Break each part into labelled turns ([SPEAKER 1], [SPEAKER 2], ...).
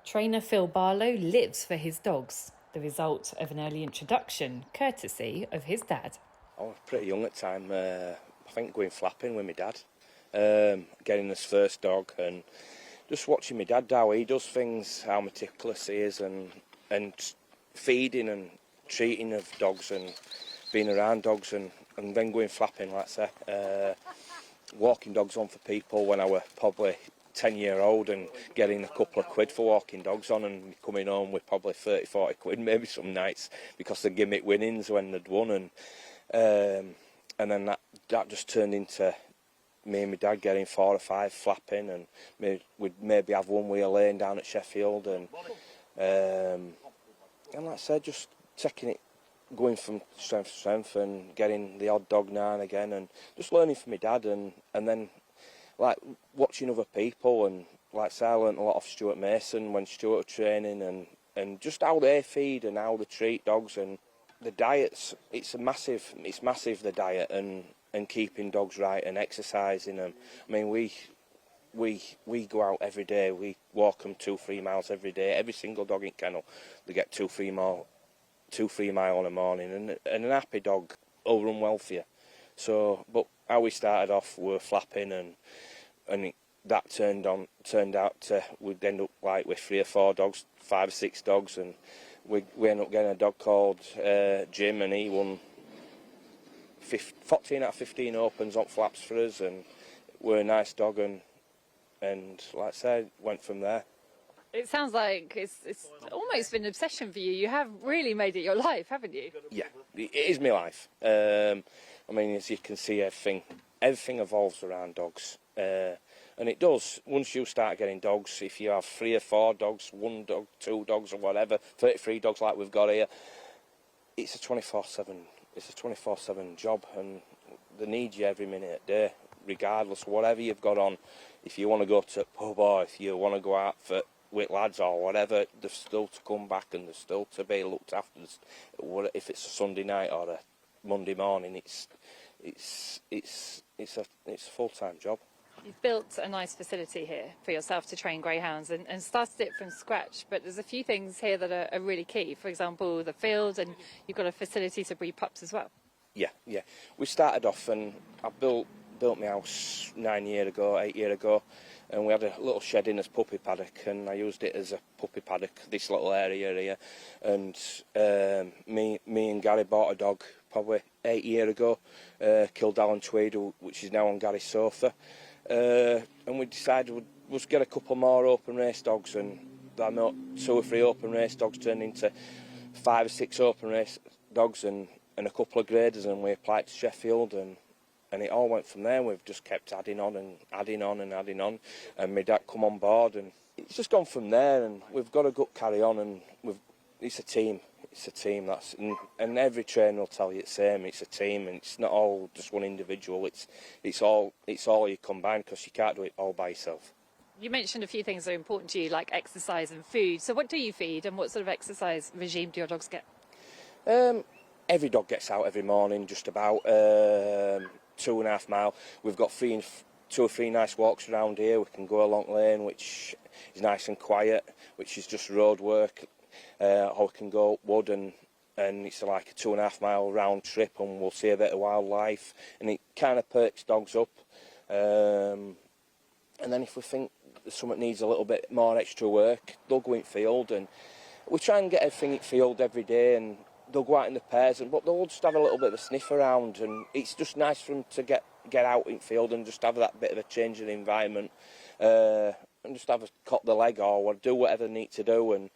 [SPEAKER 1] Trainer Phil Barlow lives for his dogs, the result of an early introduction, courtesy of his dad.
[SPEAKER 2] I was pretty young at the time, I think going flapping with my dad, getting his first dog and just watching my dad how he does things, how meticulous he is and feeding and treating of dogs and being around dogs and then going flapping, like I say, walking dogs on for people when I were probably 10-year-old and getting a couple of quid for walking dogs on and coming home with probably 30-40 quid maybe some nights because the gimmick winnings when they'd won and then that just turned into me and my dad getting 4 or 5 flapping and we'd maybe have one wheel laying down at Sheffield and like I said, just taking it, going from strength to strength and getting the odd dog now and again and just learning from my dad and then like watching other people and like I say, I learnt a lot off Stuart Mason when Stuart was training and just how they feed and how they treat dogs and the diets. It's massive the diet and keeping dogs right and exercising them. I mean we go out every day, we walk them 2-3 miles every day. Every single dog in kennel, they get 2-3 mile in the morning and an happy dog will run well for you. So, but how we started off, we were flapping and that turned out to we'd end up like with 3 or 4 dogs, 5 or 6 dogs, and we ended up getting a dog called Jim, and he won 14 out of 15 opens on flaps for us, and we're a nice dog, and like I said, went from there.
[SPEAKER 3] It sounds like it's almost been an obsession for you. You have really made it your life, haven't you?
[SPEAKER 2] Yeah, it is my life. I mean, as you can see, everything evolves around dogs. And it does. Once you start getting dogs, if you have 3 or 4 dogs, 1 dog, 2 dogs or whatever, 33 dogs like we've got here, it's a 24/7 job and they need you every minute of the day, regardless, whatever you've got on. If you want to go to a pub or if you want to go out with lads or whatever, there's still to come back and there's still to be looked after. If it's a Sunday night or a Monday morning, it's a full-time job.
[SPEAKER 3] You've built a nice facility here for yourself to train greyhounds and started it from scratch, but there's a few things here that are really key. For example, the field, and you've got a facility to breed pups as well.
[SPEAKER 2] Yeah. We started off and I built my house 8 years ago, and we had a little shed in as puppy paddock, and I used it as a puppy paddock, this little area here. And me and Gary bought a dog probably 8 years ago, killed Alan Tweed, which is now on Gary's sofa. And we decided we'd get a couple more open race dogs, and I know 2 or 3 open race dogs turned into 5 or 6 open race dogs and a couple of graders, and we applied to Sheffield and it all went from there. We've just kept adding on, and my dad come on board, and it's just gone from there. And we've got a good carry on, and it's a team. It's a team. And every trainer will tell you the same. It's a team, and it's not all just one individual. It's all you combine, because you can't do it all by yourself.
[SPEAKER 3] You mentioned a few things that are important to you, like exercise and food. So what do you feed, and what sort of exercise regime do your dogs get?
[SPEAKER 2] Every dog gets out every morning, just about 2.5 miles. We've got 2 or 3 nice walks around here. We can go along lane, which is nice and quiet, which is just road work. Or we can go up wood, and it's like a 2.5 mile round trip, and we'll see a bit of wildlife, and it kind of perks dogs up. And then if we think something needs a little bit more extra work, they'll go in field, and we try and get everything in field every day, and they'll go out in the pairs, but they'll just have a little bit of a sniff around, and it's just nice for them to get out in field and just have that bit of a change in the environment, and just have a cut the leg or do whatever they need to do, and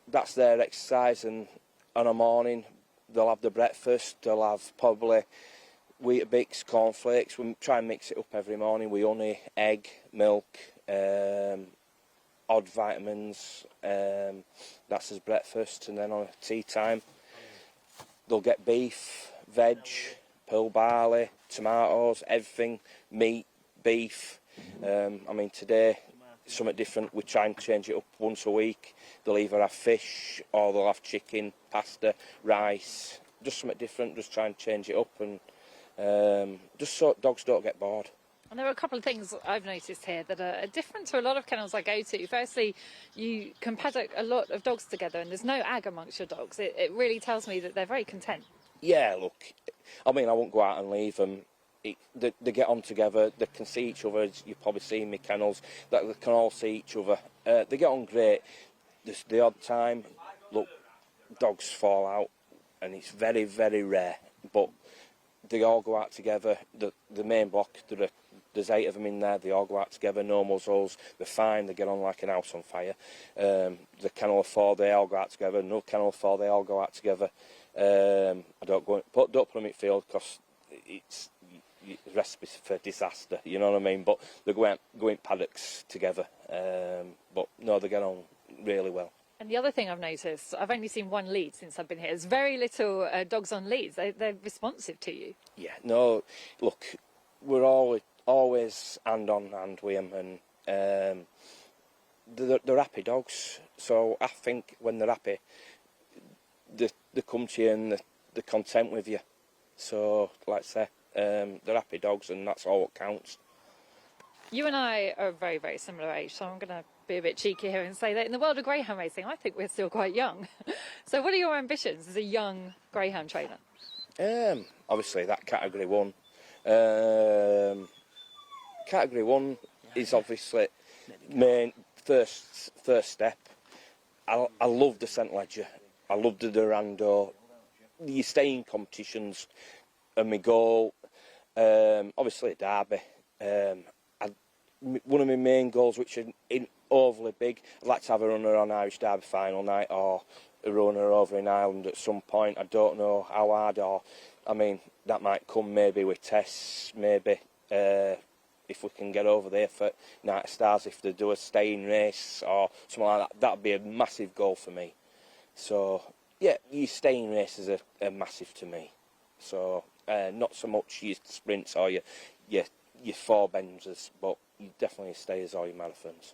[SPEAKER 2] that's their exercise. And on a morning they'll have the breakfast, they'll have probably Weetabix, cornflakes. We try and mix it up every morning with honey, egg, milk, odd vitamins. That's as breakfast, and then on tea time they'll get beef, veg, pearl barley, tomatoes, everything, meat, beef. I mean, today something different. We try and change it up once a week. They'll either have fish or they'll have chicken, pasta, rice, just something different. Just try and change it up, and just so dogs don't get bored.
[SPEAKER 3] And there are a couple of things I've noticed here that are different to a lot of kennels I go to. Firstly, you can paddock a lot of dogs together and there's no ag amongst your dogs. It really tells me that they're very content.
[SPEAKER 2] Yeah, look, I mean, I won't go out and leave them. They get on together, they can see each other, as you've probably seen me kennels, that they can all see each other. They get on great. There's the odd time, look, dogs fall out, and it's very, very rare, but they all go out together. The main block, there's 8 of them in there, they all go out together, no muzzles, they're fine, they get on like an house on fire. The kennel of 4, they all go out together, no kennel of 4, they all go out together. I don't put them in midfield because it's a recipe for disaster, you know what I mean? But they go in paddocks together. But no, they get on really well.
[SPEAKER 3] And the other thing I've noticed, I've only seen one lead since I've been here. There's very little dogs on leads. They're responsive to you.
[SPEAKER 2] Yeah, no, look, we're always hand on hand with them, and they're happy dogs. So I think when they're happy, they come to you and they're content with you. So, like I say, they're happy dogs, and that's all that counts.
[SPEAKER 3] You and I are a very, very similar age, so I'm going to be a bit cheeky here and say that in the world of greyhound racing, I think we're still quite young. So what are your ambitions as a young greyhound trainer?
[SPEAKER 2] Obviously, that Category 1. Category 1 is obviously main first step. I love the St Ledger. I love the Durando. You stay in competitions, and my goal, obviously Derby. One of my main goals, which isn't overly big, I'd like to have a runner on Irish Derby final night, or a runner over in Ireland at some point. I don't know how hard, or I mean, that might come maybe with tests, maybe if we can get over there for Night of Stars, if they do a staying race or something like that. That'd be a massive goal for me. So yeah, your staying races are massive to me. So not so much your sprints or your 4 benzers, but you definitely stayers or your marathons.